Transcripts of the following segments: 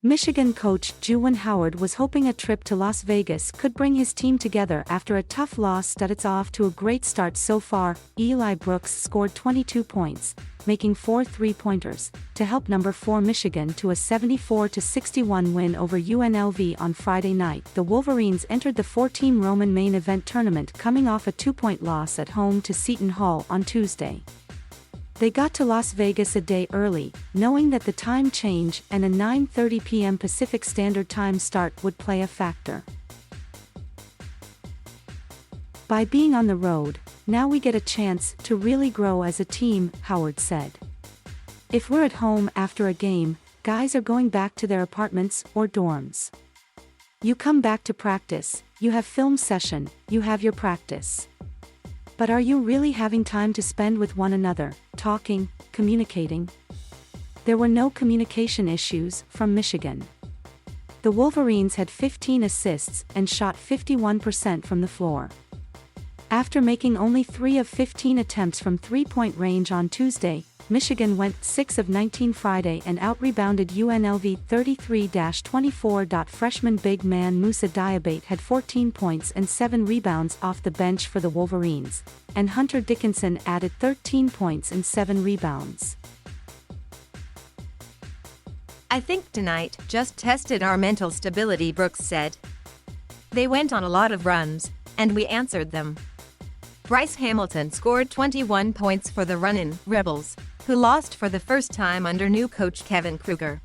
Michigan coach Juwan Howard was hoping a trip to Las Vegas could bring his team together after a tough loss. It's off to a great start so far. Eli Brooks scored 22 points, making 4 three-pointers, to help number 4 Michigan to a 74-61 win over UNLV on Friday night. The Wolverines entered the 4-team Roman main event tournament coming off a 2-point loss at home to Seton Hall on Tuesday. They got to Las Vegas a day early, knowing that the time change and a 9:30 p.m. Pacific Standard Time start would play a factor. By being on the road, now we get a chance to really grow as a team, Howard said. If we're at home after a game, guys are going back to their apartments or dorms. You come back to practice, you have film session, you have your practice. But are you really having time to spend with one another, talking, communicating? There were no communication issues from Michigan. The Wolverines had 15 assists and shot 51% from the floor. After making only 3 of 15 attempts from three-point range on Tuesday, Michigan went 6 of 19 Friday and out-rebounded UNLV 33-24. Freshman big man Moussa Diabate had 14 points and 7 rebounds off the bench for the Wolverines, and Hunter Dickinson added 13 points and 7 rebounds. I think tonight just tested our mental stability, Brooks said. They went on a lot of runs, and we answered them. Bryce Hamilton scored 21 points for the Runnin' Rebels, who lost for the first time under new coach Kevin Kruger.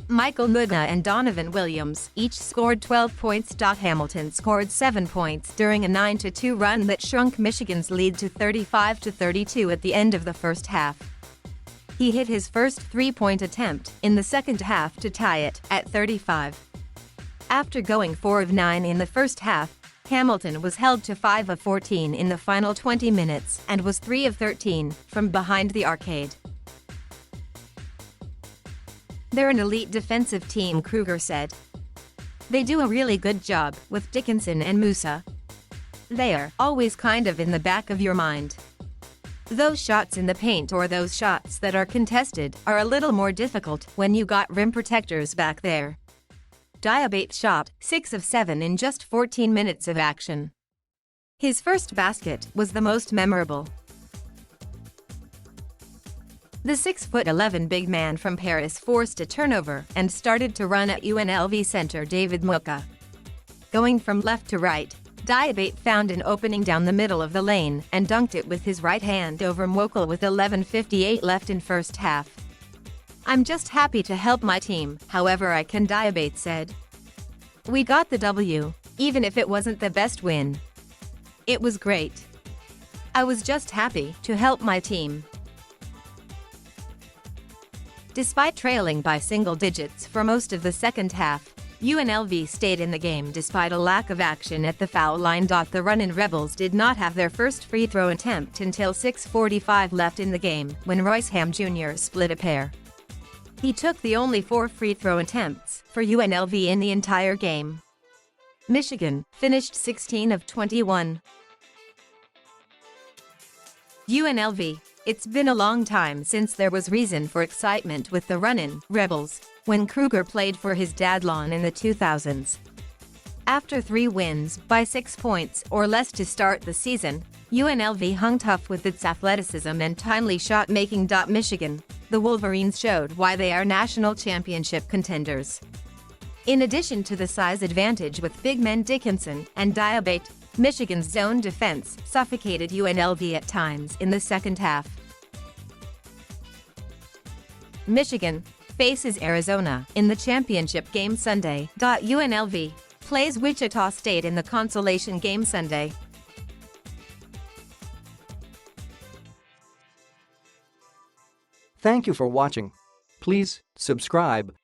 Michael Mugna and Donovan Williams each scored 12 points. Hamilton scored 7 points during a 9-2 run that shrunk Michigan's lead to 35-32 at the end of the first half. He hit his first three-point attempt in the second half to tie it at 35. After going 4 of 9 in the first half, Hamilton was held to 5 of 14 in the final 20 minutes and was 3 of 13 from behind the arcade. They're an elite defensive team, Kruger said. They do a really good job with Dickinson and Moussa. They are always kind of in the back of your mind. Those shots in the paint or those shots that are contested are a little more difficult when you got rim protectors back there. Diabate shot 6 of 7 in just 14 minutes of action. His first basket was the most memorable. The 6'11" big man from Paris forced a turnover and started to run at UNLV center David Muka. Going from left to right, Diabate found an opening down the middle of the lane and dunked it with his right hand over Mokel with 11:58 left in first half. I'm just happy to help my team however I can, Diabate said. We got the W, even if it wasn't the best win. It was great. I was just happy to help my team. Despite trailing by single digits for most of the second half, UNLV stayed in the game despite a lack of action at the foul line. The Runnin' Rebels did not have their first free throw attempt until 6:45 left in the game when Royce Ham Jr. split a pair. He took the only 4 free throw attempts for UNLV in the entire game. Michigan finished 16 of 21. UNLV. It's been a long time since there was reason for excitement with the Runnin' Rebels when Kruger played for his dad Lon in the 2000s. After 3 wins by 6 points or less to start the season, UNLV hung tough with its athleticism and timely shot-making. Michigan. The Wolverines showed why they are national championship contenders. In addition to the size advantage with big men Dickinson and Diabate, Michigan's zone defense suffocated UNLV at times in the second half. Michigan faces Arizona in the championship game Sunday. UNLV plays Wichita State in the consolation game Sunday. Thank you for watching. Please subscribe